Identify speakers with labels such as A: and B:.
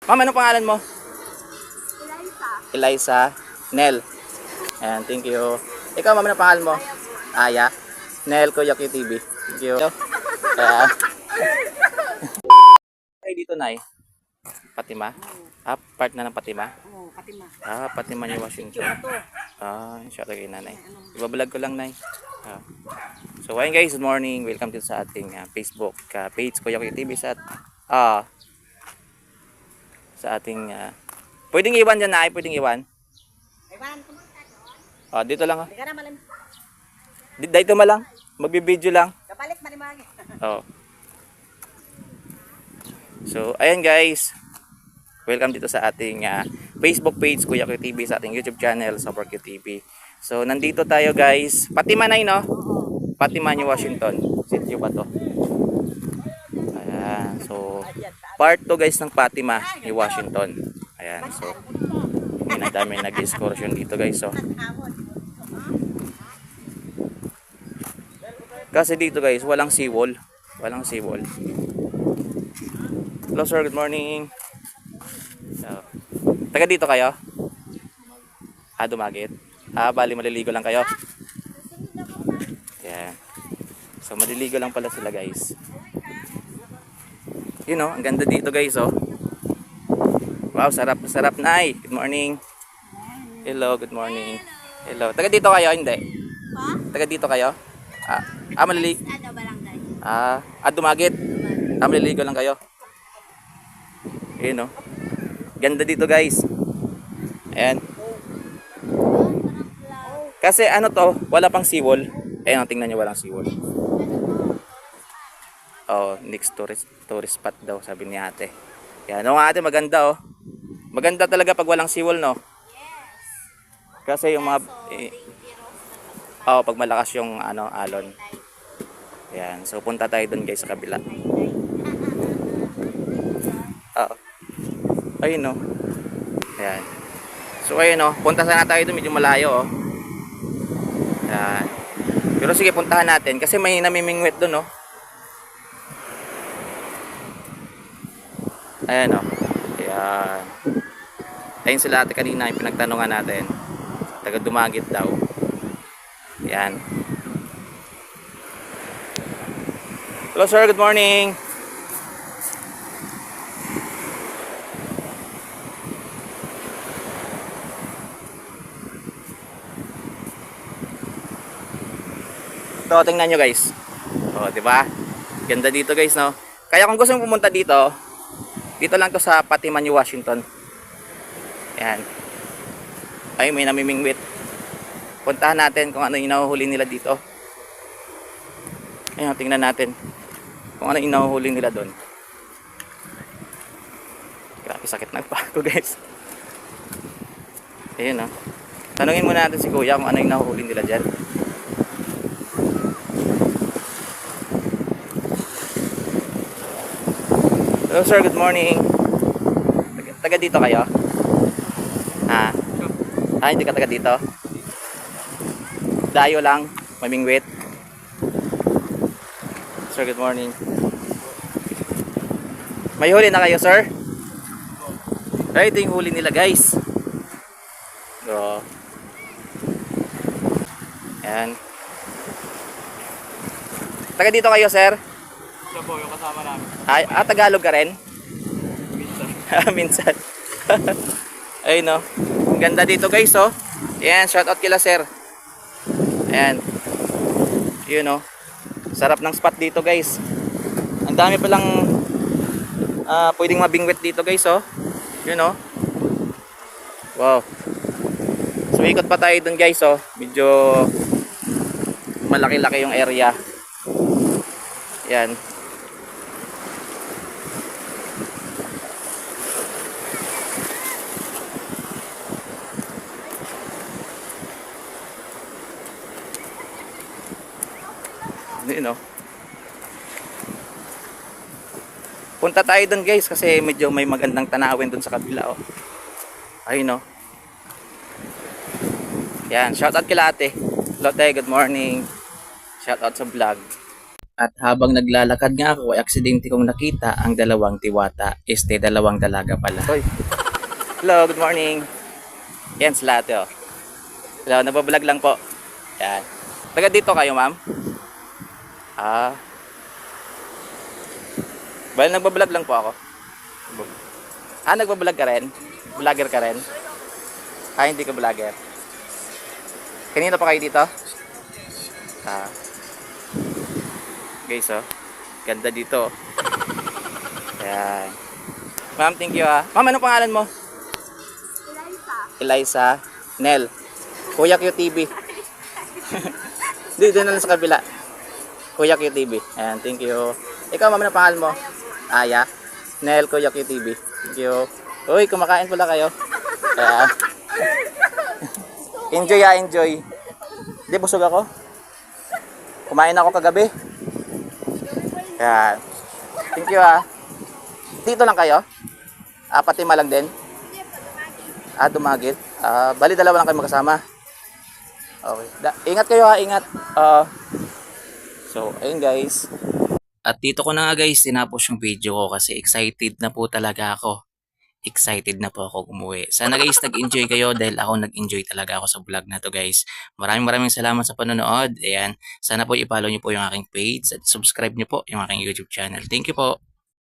A: Ma'am, anong pangalan mo?
B: Eliza.
A: Eliza. Nel. Ayan, thank you. Ikaw, ma'am, anong pangalan mo? Aya. Nel, Kuya QTV. Thank you. Ayan. Ay, dito, Nay. Fatima? Ah, part na ng Fatima?
B: Oo, Fatima.
A: Ah, Fatima ni Washington. Ah, siya kay nanay. Ibablog ko lang, Nay. Ah. So, ayun guys, good morning. Welcome to sa ating Facebook page, Kuya QTV sa ating pwedeng iwan dyan, Nay. Pwedeng iwan.
B: Iwan ko.
A: Ah, dito lang.
B: Hindi ka na malim.
A: Dito ma lang. Magbibideo lang.
B: Kapalit malimagi.
A: Oh. So, ayan guys. Welcome dito sa ating Facebook page, Kuya QTV, sa ating YouTube channel, Super QTV. So, nandito tayo guys. Fatima, Nay, no? Fatima ni Washington. Sityo ba to? Ayan. So, part 2 guys ng Fatima ni Washington. Ayan. So, yun, ang dami nag-excursion dito guys. So, kasi dito guys, walang seawall. Walang seawall. Hello sir, good morning. So, taga dito kayo? Dumagit. Bali maliligo lang kayo. Yeah. So maliligo lang pala sila guys. You know, ang ganda dito guys, oh. Wow, sarap, sarap, Nay. Good morning. Hello, good morning. Hello. Taga dito kayo? Hindi. Taga dito kayo? Maliligo. Dumagit. Maliligo lang kayo. Ayun, oh. Ganda dito guys. Ayan. Kasi ano to, wala pang seawall. Ayan, tingnan nyo, walang seawall. Oh, next tourist spot daw, sabi ni ate. Yan, no ate, maganda oh. Maganda talaga pag walang seawall, no? Kasi yung mga pag malakas yung alon. Yan, so punta tayo doon guys sa kabila. Ayun no. Ayan. So ayun no, punta sana tayo doon, medyo malayo oh. Ayan. Pero sige, puntahan natin kasi may namimingwit doon no. Ayan o. Ayan. Ayun sila ate kanina yung pinagtanungan natin. Taga Dumagit daw. Ayan. Hello sir, good morning. Ito, tingnan nyo guys. O, diba? Ganda dito guys, no? Kaya kung gusto mong pumunta dito, dito lang to sa Fatima ni Washington. Ayan. Ay, may namimingwit. Puntahan natin kung ano yung nahuhuli nila dito. Ayan, tingnan natin kung ano yung nahuhuli nila doon. Grabe, sakit ng paa ko guys. Ayan, no? Tanungin muna natin si kuya kung ano yung nahuhuli nila dyan. Hello sir, good morning. Taga dito kayo? Hindi ka taga dito? Dayo lang, mamingwit. Sir, good morning. May huli na kayo sir? Right, ito yung huli nila guys. So, ayan. Taga dito kayo sir?
C: Siya po, yung kasama namin.
A: Tagalog ka rin?
C: Minsan.
A: Minsan. Ayun no. Ang ganda dito guys oh. Ayan, shout out kila sir. Ayan. Yun no. Sarap ng spot dito guys. Ang dami palang pwedeng mabingwit dito guys oh. Yun no. Wow. So ikot pa tayo dun guys oh. Medyo malaki-laki yung area. Ayan. You know. Punta tayo doon guys kasi medyo may magandang tanawin doon sa kabila oh. Ayun oh. Yan, shout out kila ate. Lotte, good morning. Shout out sa vlog. At habang naglalakad nga ako, ay aksidente kong nakita ang dalawang tiwata. Dalawang dalaga pala. Hoy. Hello, good morning. Yan sila ate, oh. Hello, nabablog lang po. Yan. Taga dito kayo, ma'am? Ah. Bale, nagbablog lang po ako. Nagbablog ka rin? Vlogger ka rin? Hindi ka vlogger. Kanina pa kayo dito? Guys, oh. Ganda dito. Ayan. Ma'am, thank you ah. Ma'am, anong pangalan mo? Eliza. Nel. Kuya QTV. Dito na lang sa kabila. Kuya QTV. Ayan, thank you. Ikaw, ma'am, anong pangalan mo? Aya. Nel, Kuya QTV. Thank you. Uy, kumakain pala kayo. Ayan. Enjoy enjoy. Di, busog ako. Kumain ako kagabi. Ayan. Thank you ah. Dito lang kayo? Pati malang din? Dumagit. Bali dalawa lang kayo magkasama. Okay. Ingat kayo ha, ingat. So, ayun guys. At dito ko na nga guys, tinapos yung video ko kasi excited na po talaga ako. Excited na po ako umuwi. Sana guys nag-enjoy kayo dahil ako nag-enjoy talaga ako sa vlog na to guys. Maraming salamat sa panonood. Ayan. Sana po i-follow nyo po yung aking page at subscribe nyo po yung aking YouTube channel. Thank you po.